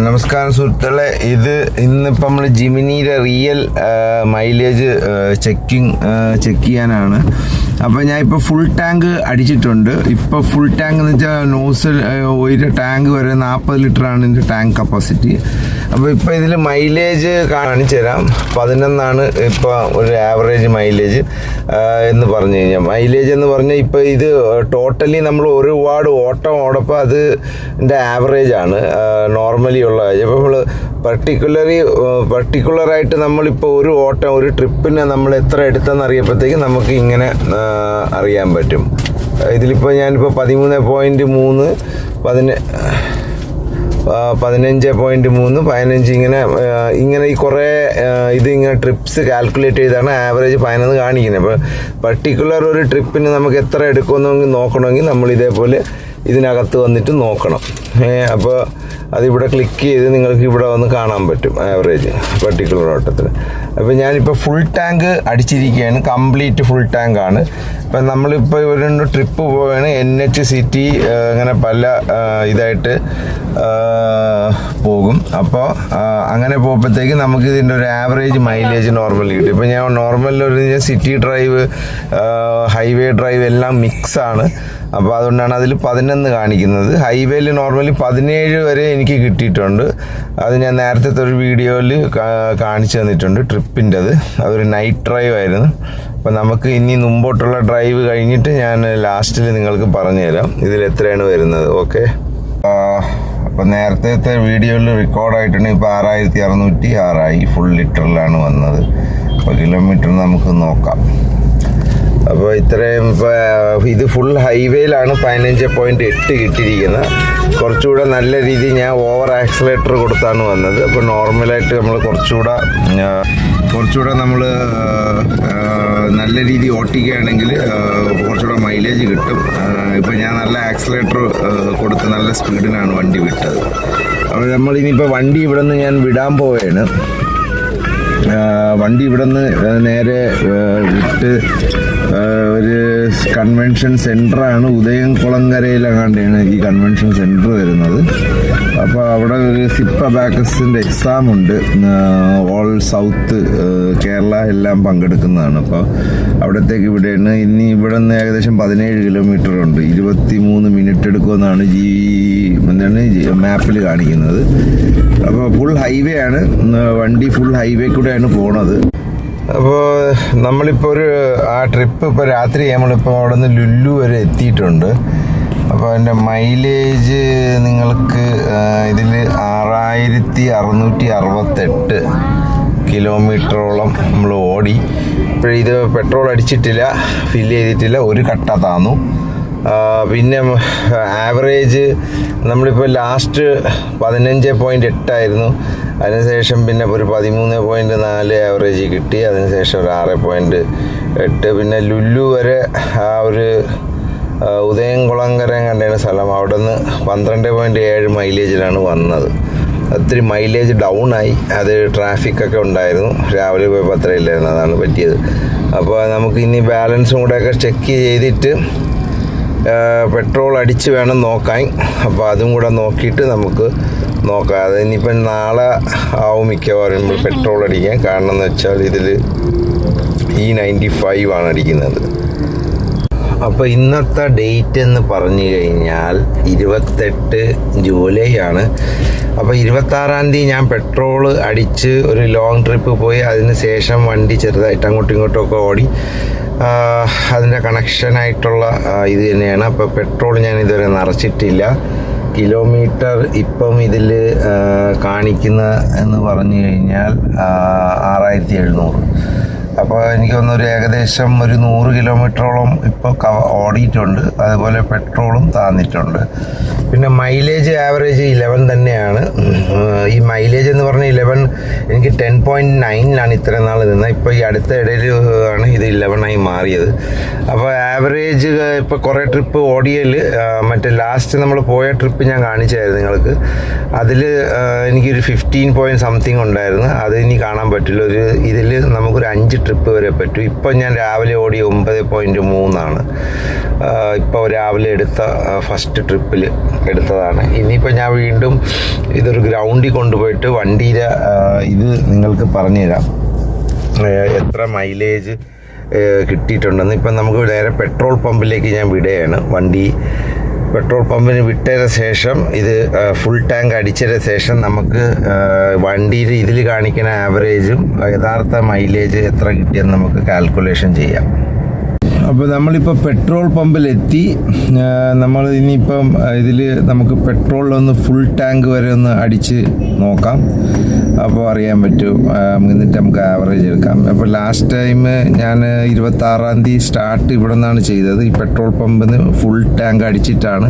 നമസ്കാരം സുഹൃത്തുക്കളെ, ഇത് ഇന്നിപ്പോൾ നമ്മൾ ജിമിനിയുടെ റിയൽ മൈലേജ് ചെക്ക് ചെയ്യാനാണ്. അപ്പോൾ ഞാൻ ഇപ്പോൾ ഫുൾ ടാങ്ക് അടിച്ചിട്ടുണ്ട്. ഇപ്പോൾ ഫുൾ ടാങ്ക് എന്ന് വെച്ചാൽ നോസിൽ ഒരു ടാങ്ക് വരെ 40 ലിറ്ററാണ് ഇതിൻ്റെ ടാങ്ക് കപ്പാസിറ്റി. അപ്പോൾ ഇപ്പോൾ ഇതിൽ മൈലേജ് കാണിച്ചു തരാം. 11 ഇപ്പോൾ ഒരു ആവറേജ് മൈലേജ് എന്ന് പറഞ്ഞു കഴിഞ്ഞാൽ. മൈലേജ് എന്ന് പറഞ്ഞാൽ ഇപ്പോൾ ഇത് ടോട്ടലി നമ്മൾ ഒരുപാട് ഓട്ടം ഓടപ്പോൾ അതിൻ്റെ ആവറേജാണ് നോർമലി ഉള്ള. അപ്പോൾ നമ്മൾ പർട്ടിക്കുലറായിട്ട് നമ്മളിപ്പോൾ ഒരു ഓട്ടം ഒരു ട്രിപ്പിന് നമ്മൾ എത്ര എടുത്തെന്ന് അറിയപ്പോഴത്തേക്ക് നമുക്ക് ഇങ്ങനെ അറിയാൻ പറ്റും. ഇതിലിപ്പോൾ ഞാനിപ്പോൾ 13.3 15.3 15 ഇങ്ങനെ ഈ കുറേ ഇതിങ്ങനെ ട്രിപ്സ് കാൽക്കുലേറ്റ് ചെയ്താണ് ആവറേജ് 11 കാണിക്കുന്നത്. അപ്പോൾ പർട്ടിക്കുലർ ഒരു ട്രിപ്പിന് നമുക്ക് എത്ര എടുക്കുമെന്നെങ്കിൽ നോക്കണമെങ്കിൽ നമ്മൾ ഇതേപോലെ ഇതിനകത്ത് വന്നിട്ട് നോക്കണം. അപ്പോൾ അതിവിടെ ക്ലിക്ക് ചെയ്ത് നിങ്ങൾക്ക് ഇവിടെ വന്ന് കാണാൻ പറ്റും ആവറേജ് പർട്ടിക്കുലർ ഓട്ടത്തിന്. അപ്പോൾ ഞാനിപ്പോൾ ഫുൾ ടാങ്ക് അടിച്ചിരിക്കുകയാണ്, കംപ്ലീറ്റ് ഫുൾ ടാങ്കാണ്. അപ്പം നമ്മളിപ്പോൾ ഒരു ട്രിപ്പ് പോവുകയാണ്, NH സിറ്റി അങ്ങനെ പല ഇതായിട്ട് പോകും. അപ്പോൾ അങ്ങനെ പോകുമ്പോഴത്തേക്ക് നമുക്ക് ഇതിൻ്റെ ഒരു ആവറേജ് മൈലേജ് നോർമലി കിട്ടും. ഇപ്പോൾ ഞാൻ നോർമലൊരു സിറ്റി ഡ്രൈവ്, ഹൈവേ ഡ്രൈവ് എല്ലാം മിക്സാണ്. അപ്പോൾ അതുകൊണ്ടാണ് അതിൽ 11 കാണിക്കുന്നത്. ഹൈവേയിൽ നോർമലി 17 വരെ എനിക്ക് കിട്ടിയിട്ടുണ്ട്. അത് ഞാൻ നേരത്തെ ഒരു വീഡിയോയിൽ കാണിച്ചു തന്നിട്ടുണ്ട് ട്രിപ്പിൻ്റെത്. അതൊരു നൈറ്റ് ഡ്രൈവ് ആയിരുന്നു. അപ്പോൾ നമുക്ക് ഇനി മുമ്പോട്ടുള്ള ഡ്രൈവ് കഴിഞ്ഞിട്ട് ഞാൻ ലാസ്റ്റിൽ നിങ്ങൾക്ക് പറഞ്ഞു തരാം ഇതിൽ എത്രയാണ് വരുന്നത്. ഓക്കെ, അപ്പോൾ നേരത്തെ വീഡിയോയിൽ റെക്കോർഡായിട്ടുണ്ട്. ഇപ്പോൾ 6606 ഫുൾ ലിറ്ററിലാണ് വന്നത്. അപ്പോൾ കിലോമീറ്റർ നമുക്ക് നോക്കാം. അപ്പോൾ ഇത്രയും ഇത് ഫുൾ ഹൈവേയിലാണ് 15.8 കിട്ടിയിരിക്കുന്നത്. കുറച്ചുകൂടെ നല്ല രീതിയിൽ ഞാൻ ഓവർ ആക്സിലേറ്റർ കൊടുത്താണ് വന്നത്. അപ്പോൾ നോർമലായിട്ട് നമ്മൾ കുറച്ചുകൂടെ നമ്മൾ നല്ല രീതി ഓട്ടിക്കുകയാണെങ്കിൽ കുറച്ചുകൂടെ മൈലേജ് കിട്ടും. ഇപ്പോൾ ഞാൻ നല്ല ആക്സിലേറ്റർ കൊടുത്ത് നല്ല സ്പീഡിനാണ് വണ്ടി വിട്ടത്. അപ്പോൾ നമ്മളിനിപ്പോൾ വണ്ടി ഇവിടെ നിന്ന് ഞാൻ വിടാൻ പോവുകയാണ്. വണ്ടി ഇവിടെ നിന്ന് നേരെ വിട്ട് ഒരു കൺവെൻഷൻ സെൻറ്ററാണ്, ഉദയംകുളങ്ങരയിലെങ്ങാണ്ടാണ് ഈ കൺവെൻഷൻ സെൻറ്റർ വരുന്നത്. അപ്പോൾ അവിടെ ഒരു സിപ്പ ബാക്കസിൻ്റെ എക്സാം ഉണ്ട്. ഓൾ സൗത്ത് കേരള എല്ലാം പങ്കെടുക്കുന്നതാണ്. അപ്പോൾ അവിടത്തേക്ക് ഇവിടെയാണ്. ഇനി ഇവിടെ നിന്ന് ഏകദേശം 17 കിലോമീറ്റർ ഉണ്ട്. 23 മിനിറ്റ് എടുക്കുമെന്നാണ് മാപ്പിൽ കാണിക്കുന്നത്. അപ്പോൾ ഫുൾ ഹൈവേ ആണ്, വണ്ടി ഫുൾ ഹൈവേ കൂടെയാണ് പോണത്. അപ്പോൾ നമ്മളിപ്പോൾ ആ ട്രിപ്പ് ഇപ്പോൾ രാത്രി നമ്മളിപ്പോൾ അവിടെ നിന്ന് ലുല്ലു വരെ എത്തിയിട്ടുണ്ട്. അപ്പോൾ അതിൻ്റെ മൈലേജ് നിങ്ങൾക്ക് ഇതിൽ 6668 കിലോമീറ്ററോളം നമ്മൾ ഓടി. ഇപ്പോഴിത് പെട്രോൾ അടിച്ചിട്ടില്ല, ഫില്ല് ചെയ്തിട്ടില്ല, ഒരു കട്ട താന്നു. പിന്നെ ആവറേജ് നമ്മളിപ്പോൾ ലാസ്റ്റ് 15.8 ആയിരുന്നു. അതിനുശേഷം പിന്നെ ഒരു 13.4 ആവറേജ് കിട്ടി. അതിനുശേഷം ഒരു 6.8. പിന്നെ ലുല്ലു വരെ ആ ഒരു ഉദയംകുളങ്കര കണ്ടാണ് സ്ഥലം. അവിടെ നിന്ന് 12.7 മൈലേജിലാണ് വന്നത്. ഒത്തിരി മൈലേജ് ഡൗൺ ആയി. അത് ട്രാഫിക്കൊക്കെ ഉണ്ടായിരുന്നു. രാവിലെ പോയപ്പോൾ അത്ര ഇല്ലായിരുന്നു, അതാണ് പറ്റിയത്. അപ്പോൾ നമുക്ക് ഇനി ബാലൻസും കൂടെയൊക്കെ ചെക്ക് ചെയ്തിട്ട് പെട്രോൾ അടിച്ച് വേണം നോക്കാൻ. അപ്പോൾ അതും കൂടെ നോക്കിയിട്ട് നമുക്ക് നോക്കാം. അത് ഇനിയിപ്പം നാളെ ആവും മിക്കവാറും പെട്രോൾ അടിക്കാൻ. കാരണം എന്ന് വെച്ചാൽ ഇതിൽ E95 ആണ് അടിക്കുന്നത്. അപ്പോൾ ഇന്നത്തെ ഡേറ്റ് എന്ന് പറഞ്ഞു കഴിഞ്ഞാൽ 28 ജൂലൈ ആണ്. അപ്പോൾ 26-ാം തീയതി ഞാൻ പെട്രോൾ അടിച്ച് ഒരു ലോങ് ട്രിപ്പ് പോയി. അതിന് ശേഷം വണ്ടി ചെറുതായിട്ട് അങ്ങോട്ടും ഇങ്ങോട്ടുമൊക്കെ ഓടി. അതിൻ്റെ കണക്ഷനായിട്ടുള്ള ഇത് തന്നെയാണ്. അപ്പോൾ പെട്രോൾ ഞാൻ ഇതുവരെ നിറച്ചിട്ടില്ല. കിലോമീറ്റർ ഇപ്പം ഇതിൽ കാണിക്കുന്ന എന്ന് പറഞ്ഞു കഴിഞ്ഞാൽ 6700. അപ്പോൾ എനിക്ക് തോന്നുന്നു ഏകദേശം ഒരു 100 കിലോമീറ്ററോളം ഇപ്പോൾ ഓടിയിട്ടുണ്ട്. അതുപോലെ പെട്രോളും താന്നിട്ടുണ്ട്. പിന്നെ മൈലേജ് ആവറേജ് 11 തന്നെയാണ്. ഈ മൈലേജ് എന്ന് പറഞ്ഞാൽ 11 എനിക്ക് 10.9 ഇത്രയും നാൾ നിന്നത്. ഇപ്പോൾ ഈ അടുത്ത ഇടയിൽ ആണ് ഇത് 11 മാറിയത്. അപ്പോൾ ആവറേജ് ഇപ്പോൾ കുറേ ട്രിപ്പ് ഓടിയതിൽ മറ്റേ ലാസ്റ്റ് നമ്മൾ പോയ ട്രിപ്പ് ഞാൻ കാണിച്ചായിരുന്നു നിങ്ങൾക്ക്. അതിൽ എനിക്കൊരു 15 point something ഉണ്ടായിരുന്നു. അത് ഇനി കാണാൻ പറ്റില്ല. ഇതിൽ നമുക്കൊരു 5 ട്രിപ്പ് വരെ പറ്റും. ഇപ്പം ഞാൻ രാവിലെ ഓടി 9.3 ഇപ്പോൾ രാവിലെ എടുത്ത ഫസ്റ്റ് ട്രിപ്പിൽ എടുത്തതാണ്. ഇനിയിപ്പോൾ ഞാൻ വീണ്ടും ഇതൊരു ഗ്രൗണ്ടിൽ കൊണ്ടുപോയിട്ട് വണ്ടിയുടെ ഇത് നിങ്ങൾക്ക് പറഞ്ഞുതരാം എത്ര മൈലേജ് കിട്ടിയിട്ടുണ്ടെന്ന്. ഇപ്പം നമുക്ക് നേരെ പെട്രോൾ പമ്പിലേക്ക് ഞാൻ വിടുകയാണ്. വണ്ടി പെട്രോൾ പമ്പിന് വിട്ടതിന് ശേഷം ഇത് ഫുൾ ടാങ്ക് അടിച്ചതിന് ശേഷം നമുക്ക് വണ്ടിയിൽ ഇതിൽ കാണിക്കുന്ന ആവറേജും യഥാർത്ഥ മൈലേജ് എത്ര കിട്ടിയെന്ന് നമുക്ക് കാൽക്കുലേഷൻ ചെയ്യാം. അപ്പോൾ നമ്മളിപ്പോൾ പെട്രോൾ പമ്പിലെത്തി. നമ്മൾ ഇനിയിപ്പം ഇതിൽ നമുക്ക് പെട്രോളിലൊന്ന് ഫുൾ ടാങ്ക് വരെ ഒന്ന് അടിച്ച് നോക്കാം. അപ്പോൾ അറിയാൻ പറ്റും. എന്നിട്ട് നമുക്ക് ആവറേജ് എടുക്കാം. അപ്പോൾ ലാസ്റ്റ് ടൈം ഞാൻ 26 സ്റ്റാർട്ട് ഇവിടെ നിന്നാണ് ചെയ്തത്. ഈ പെട്രോൾ പമ്പിന് ഫുൾ ടാങ്ക് അടിച്ചിട്ടാണ്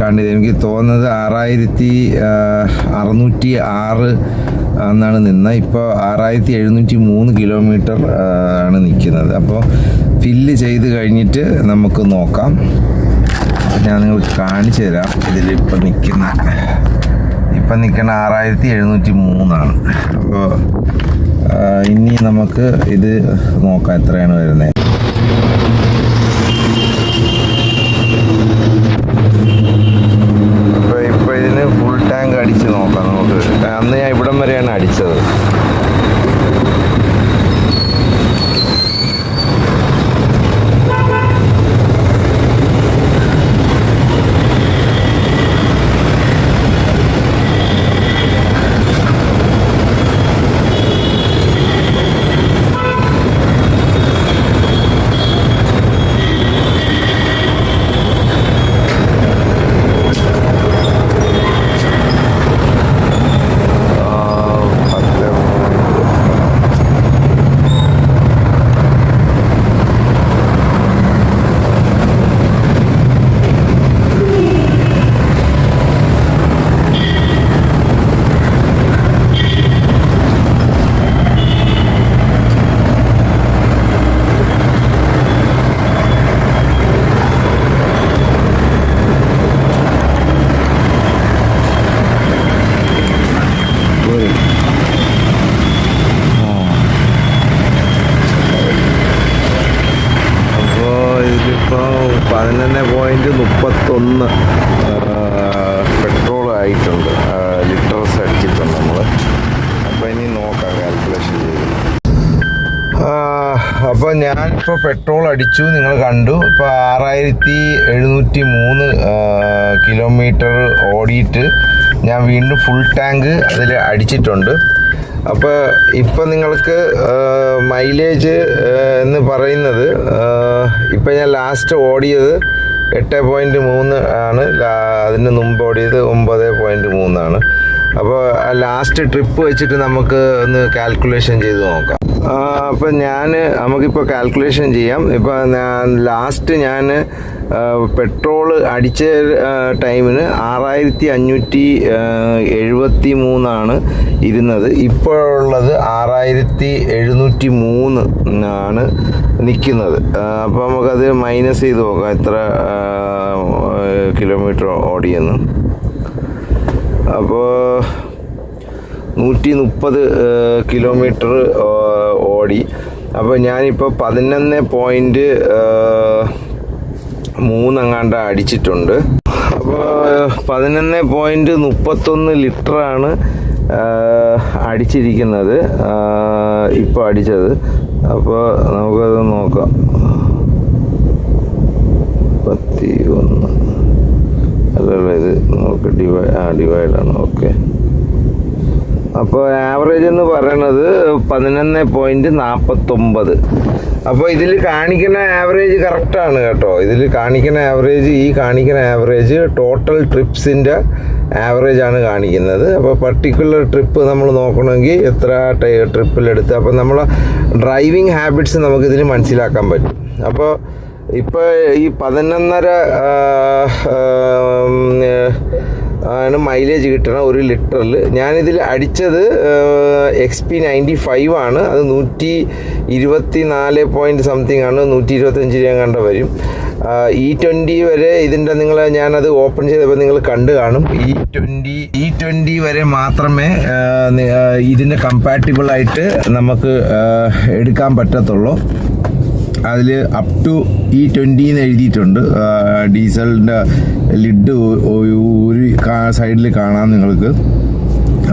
കണ്ടത്. എനിക്ക് തോന്നുന്നത് 6606 എന്നാണ് നിന്നത്. ഇപ്പോൾ 6703 കിലോമീറ്റർ ആണ് നിൽക്കുന്നത്. അപ്പോൾ ഫില്ല് ചെയ്ത് കഴിഞ്ഞിട്ട് നമുക്ക് നോക്കാം. ഞാൻ നിങ്ങൾക്ക് കാണിച്ചു തരാം. ഇതിലിപ്പോൾ നിൽക്കുന്ന 6703. അപ്പോൾ ഇനി നമുക്ക് ഇത് നോക്കാം എത്രയാണ് വരുന്നത്. ഇപ്പോൾ ഇതിന് ഫുൾ ടാങ്ക് അടിച്ച് നോക്കാം നമുക്ക്. അന്ന് ഞാൻ ഇവിടം വരെയാണ് അടിച്ചത്. ഇപ്പോൾ 11.31 പെട്രോൾ ആയിട്ടുണ്ട്. ലിറ്റേഴ്സ് അടിച്ചിട്ടുണ്ട് നമ്മൾ. അപ്പോൾ ഇനി നോക്കാം കാൽക്കുലേഷൻ ചെയ്ത്. അപ്പോൾ ഞാനിപ്പോൾ പെട്രോൾ അടിച്ചു, നിങ്ങൾ കണ്ടു. ഇപ്പോൾ 6703 കിലോമീറ്റർ ഓടിയിട്ട് ഞാൻ വീണ്ടും ഫുൾ ടാങ്ക് അതിൽ അടിച്ചിട്ടുണ്ട്. അപ്പോൾ ഇപ്പം നിങ്ങൾക്ക് മൈലേജ് എന്ന് പറയുന്നത് ഇപ്പം ഞാൻ ലാസ്റ്റ് ഓടിയത് 8.3 ആണ്. അതിന് മുമ്പ് ഓടിയത് 9.3 അപ്പോൾ ലാസ്റ്റ് ട്രിപ്പ് വെച്ചിട്ട് നമുക്ക് ഒന്ന് കാൽക്കുലേഷൻ ചെയ്ത് നോക്കാം. അപ്പം നമുക്കിപ്പോൾ കാൽക്കുലേഷൻ ചെയ്യാം. ഇപ്പോൾ ലാസ്റ്റ് ഞാൻ പെട്രോൾ അടിച്ച ടൈമിന് 6573 ഇരുന്നത്. ഇപ്പോഴുള്ളത് 6703 നിൽക്കുന്നത്. അപ്പോൾ നമുക്കത് മൈനസ് ചെയ്ത് നോക്കാം എത്ര കിലോമീറ്റർ ഓടിയെന്ന്. അപ്പോൾ 130 കിലോമീറ്റർ ഓടി. അപ്പോൾ ഞാനിപ്പോൾ 11.3 അടിച്ചിട്ടുണ്ട്. അപ്പോൾ 11.31 ലിറ്ററാണ് അടിച്ചിരിക്കുന്നത് ഇപ്പോൾ അടിച്ചത്. അപ്പോൾ നമുക്കത് നോക്കാം. 11 അല്ലല്ല, ഇത് നമുക്ക് ഡിവൈഡാണ്. ഓക്കെ. അപ്പോൾ ആവറേജ് എന്ന് പറയുന്നത് 11.49. അപ്പോൾ ഇതിൽ കാണിക്കുന്ന ആവറേജ് കറക്റ്റാണ് കേട്ടോ. ഇതിൽ കാണിക്കുന്ന ആവറേജ് ടോട്ടൽ ട്രിപ്സിൻ്റെ ആവറേജാണ് കാണിക്കുന്നത്. അപ്പോൾ പർട്ടിക്കുലർ ട്രിപ്പ് നമ്മൾ നോക്കണമെങ്കിൽ എത്ര ട്രിപ്പിലെടുത്ത്, അപ്പോൾ നമ്മളെ ഡ്രൈവിംഗ് ഹാബിറ്റ്സ് നമുക്കിതിൽ മനസ്സിലാക്കാൻ പറ്റും. അപ്പോൾ ഇപ്പോൾ ഈ 11.5 ആണ് മൈലേജ് കിട്ടണം 1 ലിറ്ററിൽ. ഞാനിതിൽ അടിച്ചത് XP95 ആണ്. അത് 124 പോയിൻറ്റ് സംതിങ് ആണ്, 125 രൂപ കണ്ട വരും. E20 വരെ ഇതിൻ്റെ ഞാനത് ഓപ്പൺ ചെയ്തപ്പോൾ നിങ്ങൾ കണ്ടു കാണും. E20 വരെ മാത്രമേ ഇതിൻ്റെ കമ്പാറ്റിബിളായിട്ട് നമുക്ക് എടുക്കാൻ പറ്റത്തുള്ളൂ. അതിൽ അപ് ടു E20 എന്ന് എഴുതിയിട്ടുണ്ട്. ഡീസലിൻ്റെ ലിഡ് ഒരു സൈഡിൽ കാണാം നിങ്ങൾക്ക്.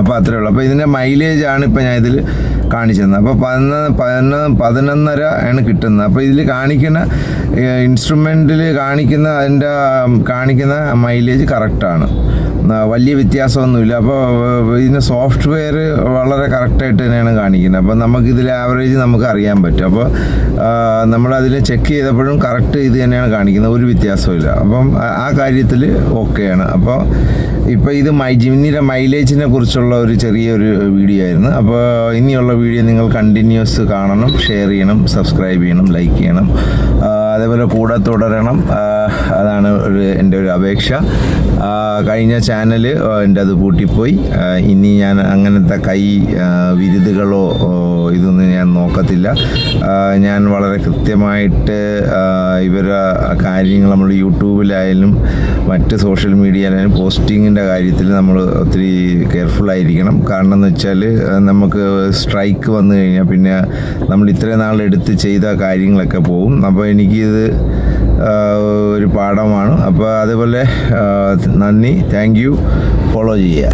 അപ്പോൾ അത്രയേ ഉള്ളൂ. അപ്പോൾ ഇതിൻ്റെ മൈലേജാണ് ഇപ്പോൾ ഞാൻ ഇതിൽ കാണിച്ചിരുന്നത്. അപ്പോൾ 11.5 ആണ് കിട്ടുന്നത്. അപ്പോൾ ഇതിൽ കാണിക്കുന്ന ഇൻസ്ട്രുമെൻറ്റിൽ കാണിക്കുന്ന മൈലേജ് കറക്റ്റാണ്, വലിയ വ്യത്യാസമൊന്നുമില്ല. അപ്പോൾ ഇതിൻ്റെ സോഫ്റ്റ്വെയർ വളരെ കറക്റ്റായിട്ട് തന്നെയാണ് കാണിക്കുന്നത്. അപ്പോൾ നമുക്കിതിൽ ആവറേജ് നമുക്ക് അറിയാൻ പറ്റും. അപ്പോൾ നമ്മളതിൽ ചെക്ക് ചെയ്തപ്പോഴും കറക്റ്റ് ഇത് തന്നെയാണ് കാണിക്കുന്നത്, ഒരു വ്യത്യാസമില്ല. അപ്പം ആ കാര്യത്തിൽ ഓക്കെയാണ്. അപ്പോൾ ഇപ്പോൾ ഇത് ജിമ്നിയുടെ മൈലേജിനെ കുറിച്ചുള്ള ഒരു ചെറിയൊരു വീഡിയോ ആയിരുന്നു. അപ്പോൾ ഇനിയുള്ള വീഡിയോ നിങ്ങൾ കണ്ടിന്യൂസ് കാണണം, ഷെയർ ചെയ്യണം, സബ്സ്ക്രൈബ് ചെയ്യണം, ലൈക്ക് ചെയ്യണം, അതേപോലെ കൂടെ തുടരണം. അതാണ് എൻ്റെ ഒരു അപേക്ഷ. കഴിഞ്ഞ ചാനൽ എൻ്റെ അത് പൂട്ടിപ്പോയി. ഇനി ഞാൻ അങ്ങനത്തെ വിരുതുകളോ ഇതൊന്നും ഞാൻ നോക്കത്തില്ല. ഞാൻ വളരെ കൃത്യമായിട്ട് ഇവരുടെ കാര്യങ്ങൾ നമ്മൾ യൂട്യൂബിലായാലും മറ്റ് സോഷ്യൽ മീഡിയയിലായാലും പോസ്റ്റിങ്ങിൻ്റെ കാര്യത്തിൽ നമ്മൾ ഒത്തിരി കെയർഫുള്ളായിരിക്കണം. കാരണം എന്ന് വെച്ചാൽ നമുക്ക് സ്ട്രൈക്ക് വന്നു കഴിഞ്ഞാൽ പിന്നെ നമ്മൾ ഇത്രയും നാളെടുത്ത് ചെയ്ത കാര്യങ്ങളൊക്കെ പോകും. അപ്പോൾ എനിക്കിത് ഒരു പാഠമാണ്. അപ്പോൾ അതുപോലെ നന്ദി, താങ്ക് യു. ഫോളോ ചെയ്യുക.